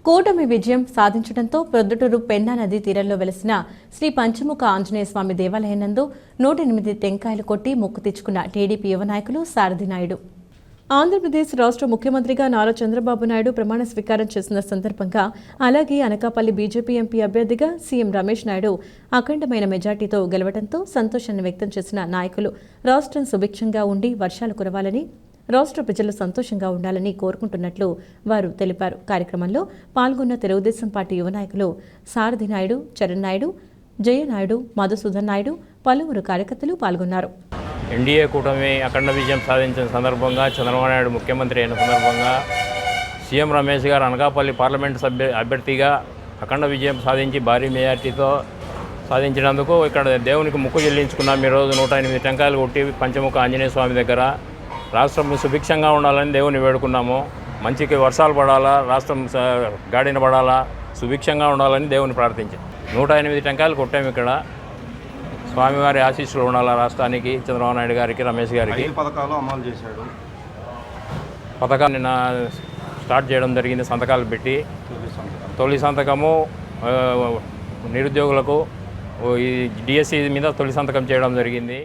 కూటమి విజయం సాధించడంతో ప్రొద్దుటూరు పెన్నా నది తీరంలో వెలిసిన శ్రీ పంచముఖ ఆంజనేయ స్వామి దేవాలయం నందు 108 టెంకాయలు కొట్టి మొక్కు తెచ్చుకున్న టీడీపీ యువ నాయకులు సారథి నాయుడు. ఆంధ్రప్రదేశ్ రాష్ట్ర ముఖ్యమంత్రిగా నారా చంద్రబాబు నాయుడు ప్రమాణ స్వీకారం చేసిన సందర్భంగా అలాగే అనకాపల్లి బీజేపీ ఎంపీ అభ్యర్థిగా సీఎం రమేష్ నాయుడు అఖండమైన మెజార్టీతో గెలవడంతో సంతోషాన్ని వ్యక్తం చేసిన నాయకులు రాష్ట్రం సుభిక్షంగా ఉండి వర్షాలు కురవాలని, రాష్ట్ర ప్రజలు సంతోషంగా ఉండాలని కోరుకుంటున్నట్లు వారు తెలిపారు. కార్యక్రమంలో పాల్గొన్న తెలుగుదేశం పార్టీ యువ నాయకులు సారథి నాయుడు, చరణ్ నాయుడు, జయనాయుడు, మధుసూదన్ నాయుడు, పలువురు కార్యకర్తలు పాల్గొన్నారు. ఎన్డీఏ కూటమి అఖండ విజయం సాధించిన సందర్భంగా, చంద్రబాబు నాయుడు ముఖ్యమంత్రి అయిన సందర్భంగా సీఎం రమేష్ గారు అనకాపల్లి పార్లమెంటు అభ్యర్థిగా అఖండ విజయం సాధించి భారీ మెజార్టీతో సాధించినందుకు ఇక్కడ దేవునికి ముక్కు చెల్లించుకున్నాం. ఈరోజు 108 టెంకాయలు కొట్టి పంచముఖ ఆంజనేయ స్వామి దగ్గర రాష్ట్రం సుభిక్షంగా ఉండాలని దేవుని వేడుకున్నాము. మంచికి వర్షాలు పడాలా, రాష్ట్రం గాడిన పడాలా, సుభిక్షంగా ఉండాలని దేవుని ప్రార్థించాం. 108 టెంకాయలు కొట్టాము. ఇక్కడ స్వామివారి ఆశీస్సులు ఉండాలా రాష్ట్రానికి, చంద్రబాబు నాయుడు గారికి, రమేష్ గారికి. పథకాలు అమలు చేశాడు. పథకాన్ని నిన్న స్టార్ట్ చేయడం జరిగింది. సంతకాలు పెట్టి తొలి సంతకము నిరుద్యోగులకు ఈ డిఎస్సి మీద తొలి సంతకం చేయడం జరిగింది.